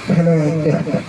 Hello, Tesla.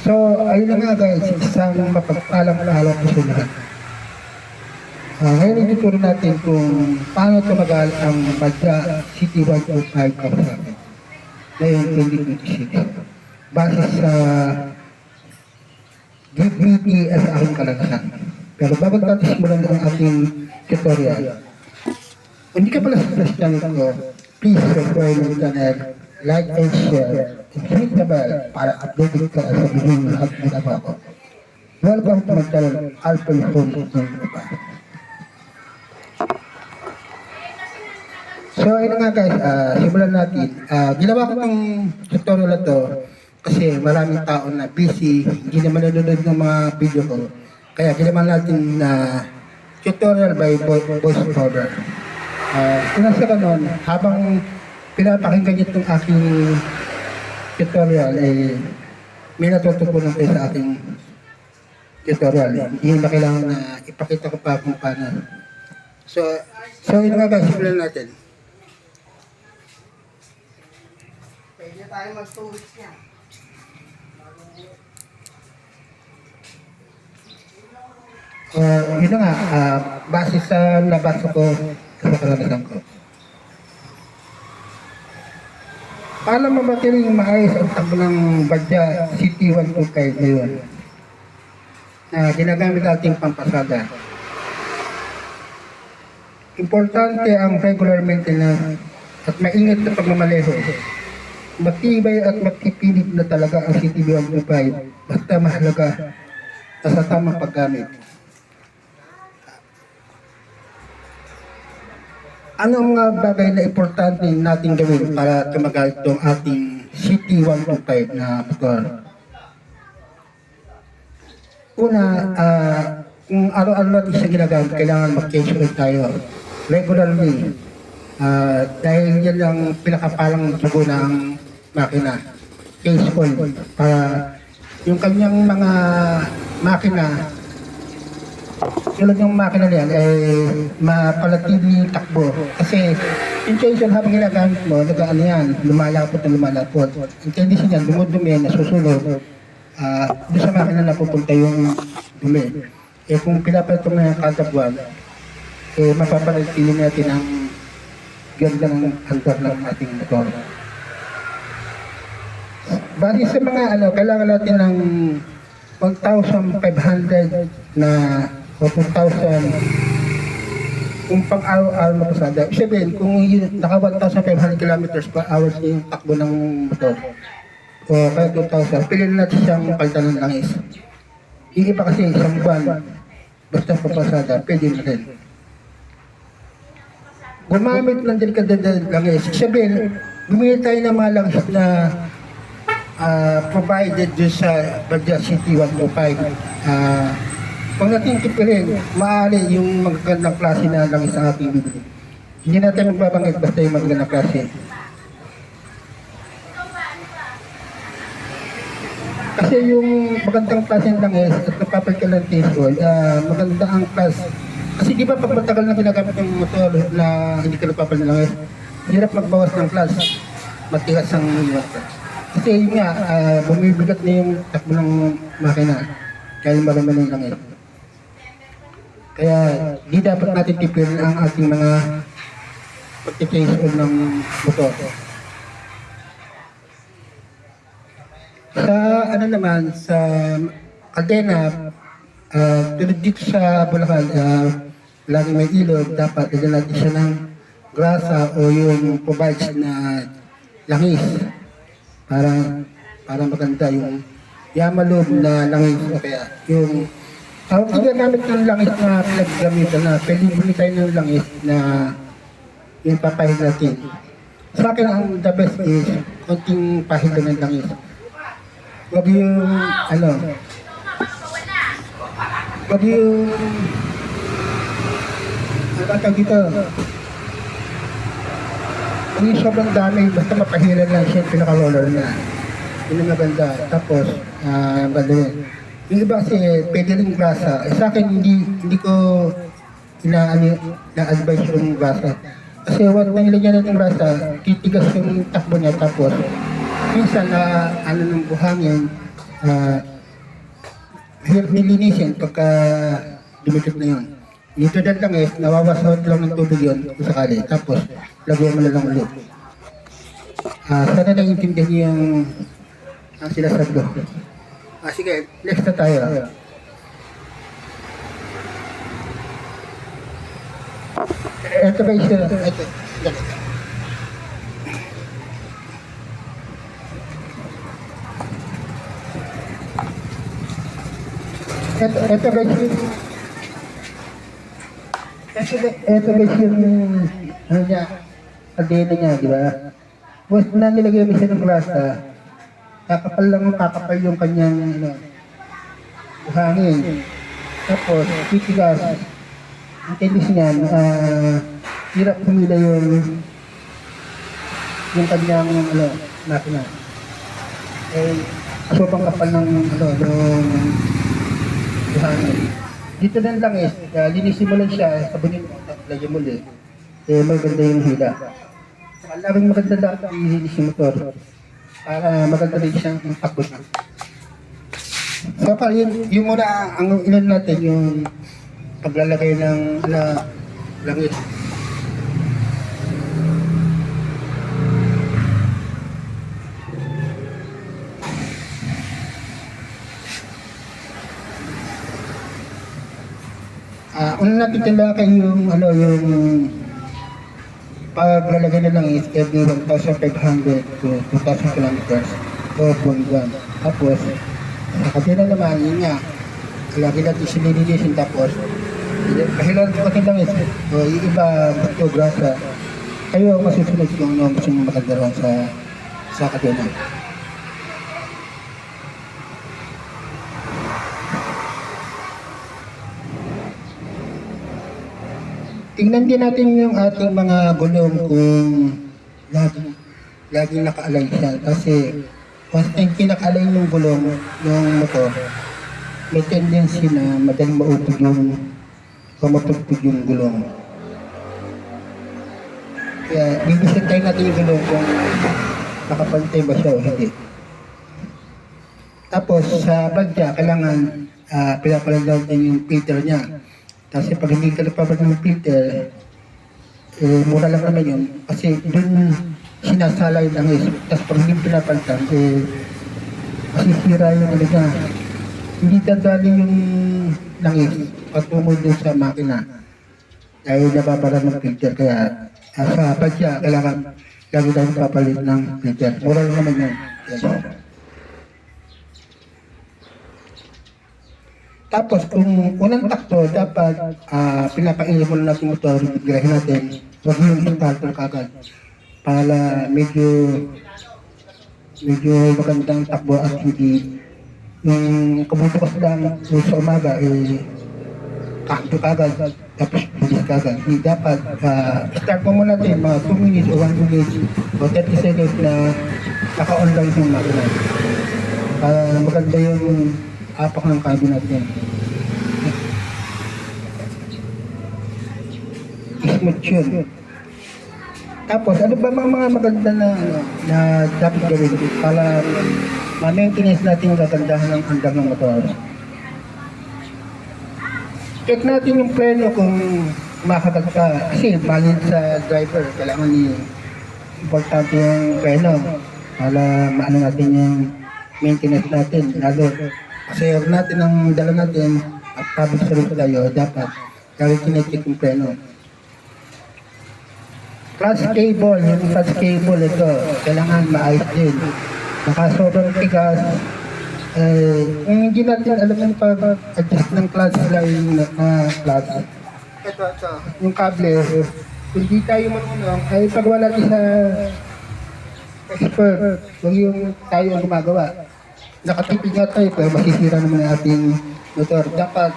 So, ayun na nga guys, isang mapagpalang araw po sa lahat. Ngayon ituturo natin kung paano tumagal ang Badya City 125 Kausapin ngayong 2026 base sa GBT at aking kalagsan. Pero bago natin simulan ang ating tutorial, kung hindi ka pala sa channel ko, please subscribe my channel, like and share, and hit the bell para updated ka sa video ng lahat ng nagawa ko. Welcome to my channel, Alpha Home Team. So, ayun nga guys, simulan natin. Ginawa ko itong tutorial na to kasi maraming tao na busy, hindi naman nanonood ng mga video ko. Kaya ginawa natin na tutorial by voice over. Una sa kanon, habang pinapakinggan niyo itong aking tutorial, may natutupunan kayo sa aking tutorial. Hindi na kailangan na ipakita ko pa kung paano. So yun nga guys, simulan natin. Pwede tayo mag-2 weeks niya. Yun na nga, base sa nabasa ko sa karanasan ko. Para mabatiling maayos ang takbo ng Badya City 125 ngayon na ginagamit nating pampasada. Importante ang regular maintenance at maingat na pagmamaneho. Matibay at matipilip na talaga ang City 125 basta mahalaga na sa tamang paggamit. Ano ang mga bagay na importante natin gawin para tumagal itong ating City 125 na motor? Una, kung araw-araw natin siya ginagamit, kailangan mag-change oil tayo regularly. Dahil yan ang pinakapalang tubo ng makina, change oil, para yung kanyang mga makina, tulad ng makina niyan ay mapalatili takbo. Kasi yung change oil habang ginagamit mo, nag-ano yan, lumalapot na lumalapot. Ang tendency niyan, dumudumi, nasusunod, doon sa makina na pupunta yung dumi. Kung pinapalit mo na yung kada buwan, mapapalatili natin ang ganda ng handar ng ating motor. Bali sa mga kailangan natin ng 1,500 na o 2,000 kung pang araw-araw na pasada. Sabihin, kung naka 1,500 kilometers per hour yung takbo ng motor o kaya 2,000, piliin natin siyang palitan ng langis. Yung iba kasi isang buwan, basta papasada, pwede na rin. Gumamit ng delikadad langis. Sabihin, bumili tayo ng mga langis na provided dun sa Badya City 125. Pag natin tipirin, maaari yung magagandang klase na langis ang ating bibili. Hindi natin magbabanggit basta yung magagandang klase. Kasi yung magandang klase ng langis at napapalit ka ng taste oil, maganda ang klase. Kasi di ba pag matagal na ginagamit yung motor na hindi ka napapalit ng langis, hirap magbawas ng klase, matigas ang iwas. Kasi yun nga, bumibigat na yung takbo ng makina dahil marami na yung langis. Kaya di dapat natin tipirin ang ating mga pagtitensyon ng motor. Sa naman, sa kadena, tulad dito sa Bulacan, laging may ilog, dapat ilagyan natin siya ng grasa o yung provides na langis para maganda yung yamaloob na langis o kaya yung hindi gamit ng langis na pinaggamitan na pwede bumili tayo ng langis na yung papahid natin. Sa akin ang the best is konting pahid ng langis. Wag yung wag yung tawag dito, kung yung sobrang dami, basta mapahilan lang siya yung pinaka-roller niya. Yun ang maganda. Tapos, ganda yun. Yung iba kasi, pwede rin grasa. Sa akin, hindi ko na-advise yung grasa. Kasi wag na ilagyan natin grasa, titigas yung takbo niya. Tapos, minsan na ano ng buhangin, hirap nilinisin pagka dumikit na yun. Dito din lang nawawasawat lang ng tubig yun kung sakali. Tapos, lagyan mo na lang ulit. Sana naiintindihan niyo yung ang sinasabi ko. Sige, next na tayo. Ito ba yung ito. Ito ba yung ito ba yung ano niya, kadena niya, di ba? Once na nilagay mo siya ng grasa, kakapal yung kanyang buhangin. Tapos, titigas. Ang tennis niyan, hirap humila yung kanyang makina. Sobrang kapal ng ng buhangin. Dito lang linisin mo lang siya, sabunin mo, lagyan mo ulit. Maganda yung hila. Maraming maganda lahat ang ilinis yung motor. Para maganda rin siyang takbo. So, yung muna, ang ilan natin, yung paglalagay ng langis. Una natin talaga yung paglalagay na lang is every 1,500 to 2,000 kilometers o buwan. Tapos, sa kabila naman, yun nga, lagi natin sinilinisin tapos, kahilan ko kasi lang is, yung iba gusto grasa, kayo masusunod kung ano gusto nyo makagawa sa kabila. Tingnan din natin yung ating mga gulong kung laging naka-align siya. Kasi once kinaka-align yung gulong ng motor, may tendency na madaling maupog mapagpig yung gulong. Kaya bibisip tayo natin yung gulong kung nakapantay ba siya o hindi. Tapos sa badya, kailangan pinapalag natin yung filter niya. Kasi pag hindi ka nagpapag ng filter, mura lang naman yun. Kasi dun sinasalay lang Tapos pag hindi pinapalitan, masisira yung niya. Hindi dadali yung langis patungo dun sa makina. Dahil nababara ng filter. Kaya sa badya, kailangan lagi tayong papalit ng filter. Mura lang naman yun. Yes. Tapos kung unang takbo, dapat pinapainit mo na natin motor, girahin natin, huwag yung starter kagad. Para medyo magandang takbo at hindi yung kabubukas lang sa umaga, kakto kagad, tapos hindi kagad. Hindi dapat, start mo muna natin mga 2 minutes o 1 minute o 30 seconds na naka-online yung makina. Maganda yung apak ng cabin natin. Smooth yun. Tapos, ano ba mga maganda na dapat gawin para ma-maintenance natin yung kagandahan ng andar ng motor? Check natin yung preno kung makagat ka. Kasi valid sa driver, kailangan importante yung preno para maano natin yung maintenance natin. Lalo, kasi natin ang dala natin at public service tayo, dapat lagi kinecheck yung preno. Clutch cable, yung clutch cable ito, kailangan maayos din. Baka sobrang tigas, kung hindi natin alam yung pag-adjust ng clutch line na clutch. Ito, yung kable, kung hindi tayo marunong, ay pagawa natin sa expert, kung yung tayo ang gumagawa. Nakatipid nga tayo, pero masisira naman ang ating motor. Dapat,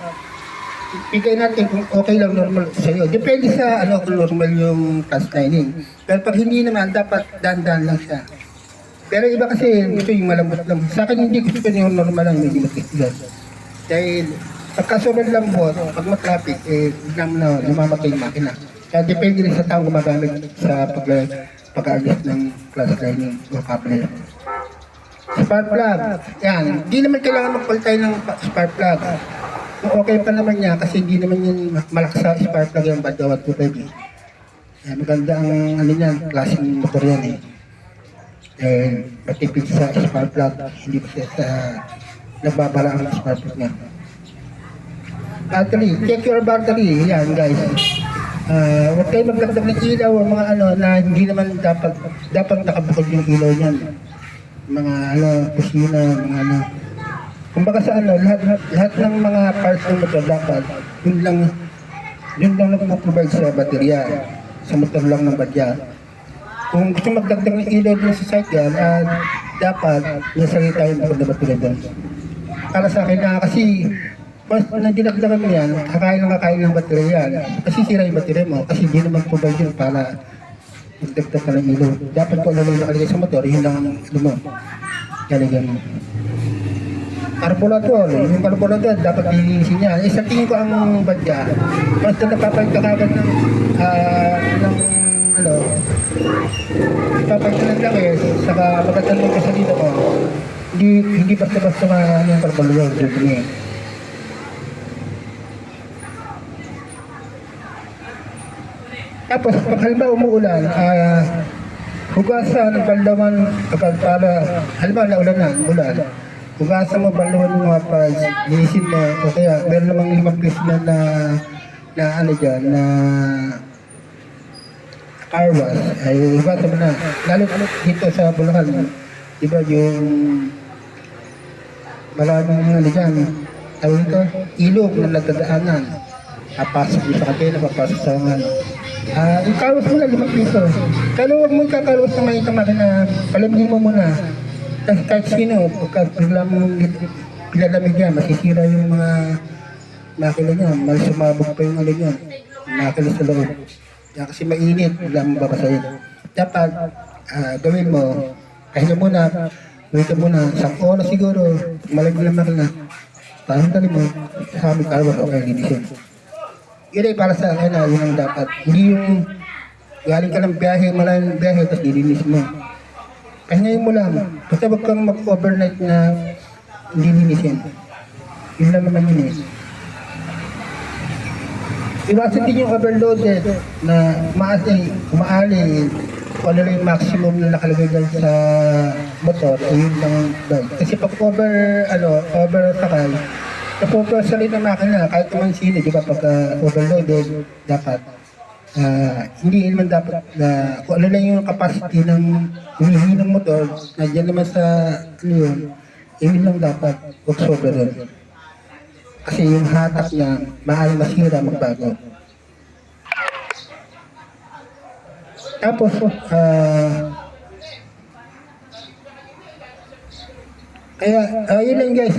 bigay natin kung okay lang normal sa'yo. Depende sa kung normal yung clutch lining. Pero pag hindi naman, dapat dandan lang siya. Pero iba kasi, ito yung malambot lang. Sa akin hindi gusto yung normal lang, medyo matigas. Dahil pagka sobrang lambot, pag matraffic, biglang lumamatay yung makina. Kaya depende rin sa taong gumagamit sa pag-adjust ng clutch lining o couple. spark plug. Yan. Hindi naman kailangan magpalit tayo ng spark plug. Kung okay pa naman niya kasi hindi naman yun malakas sa spark plug yung Badawat 250. Maganda ang ano niyan, klaseng motor yan eh. Matipid sa spark plug, hindi pa siya sa nagbabala ang spark plug niya. Battery, check your battery. Yan guys. Huwag kayo magdagdag ng ilaw o mga ano na hindi naman dapat nakabukod yung ilaw niyan. Mga ano, kusina, mga ano. Kumbaga sa ano, lahat ng mga parts ng motor dapat yun lang nagpo-provide sa baterya. Sa motor lang ng badya. Kung gusto magdagdag ng ilaw din sa site yan, dapat nasali tayo ng bukod na baterya doon. Para sa akin na kasi mas na dinagdagan mo yan, kakain ng baterya yan. Kasi sira yung baterya mo, kasi hindi naman provide yun para magdagdag ka ng ilaw. Dapat kung ano lang nakalagay sa motor, yun lang ang ano mo. Lalagyan mo. Carburetor, yung carburetor dapat lilinisin niya. Sa tingin ko ang badya, basta napapalit ka kagad ng ano, ipapalit ka ng langis, saka magandang mo sa dito mo. Hindi basta-basta yung carburetor dito niya. Tapos, pag halimbawa umuulan, hugasan ng baldawan kapag para, halimbawa naulan na, ulan, hugasan mo baldawan ng mga pads, linisin mo, o kaya meron namang 5 piece na ano dyan, na car wash, ay hugasan mo na. Lalo dito sa Bulacan, diba yung maraming ano dyan, tawag ito, ilog na nagdadaanan. Papasok mo sa kadena, papasok sa mga ano. Ikalos mo na 5 piso. Pero huwag mo ikakalos na may makina, palamigin mo muna. Tapos kahit sino, pagka bigla mong pinalamig yan, masisira yung mga makina niya, malis sumabog pa yung ano niya, makina sa loob. Kaya kasi mainit, bigla mong babasahin. Dapat, gawin mo, pahinga muna, wait muna, 1 oras siguro, malamig na makina. Parang tali mo, sa aming kalwas, okay, linisin. Yun ay para sa akin, yun ang dapat. Hindi yung galing ka ng biyahe, malayang biyahe, tapos dilinis mo. Pahingayin mo lang. Basta wag kang mag-overnight na hindi linisin. Yun lang naman yun eh. Iwasan din yung overloaded na umaali, kung ano lang yung maximum na nakalagay dyan sa motor, yun lang ang bike. Kasi pag over sakay, napoprosalit ng makina, kahit naman sino, di ba, pagka overloaded, dapat, hindi naman dapat na, kung ano lang yung capacity ng hinihingi ng motor, na dyan naman sa, yun lang dapat, huwag sobra doon. Kasi yung hatak niya, maaaring masira, magbago. Tapos, kaya, yun lang guys,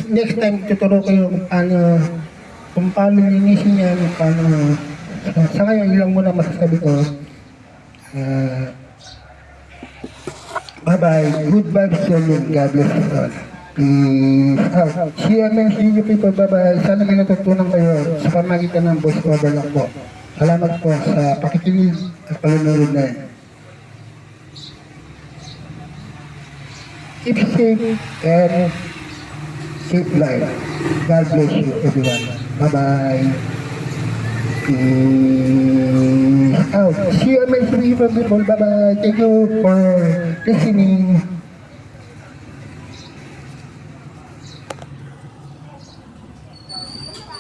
next time tuturo ko yung kung paano linisin yan, paano, sa ngayon, yun lang muna masasabi ko. Bye-bye, good vibes to you, God bless you all. See you people, bye-bye. Sana may natutunan kayo sa pamagitan ng voice over lang po. Salamat po sa pakikinig at palunod na yan. Keep safe and safe life. God bless you everyone. Bye-bye. Peace out. See you amazing people. Bye-bye. Thank you for listening.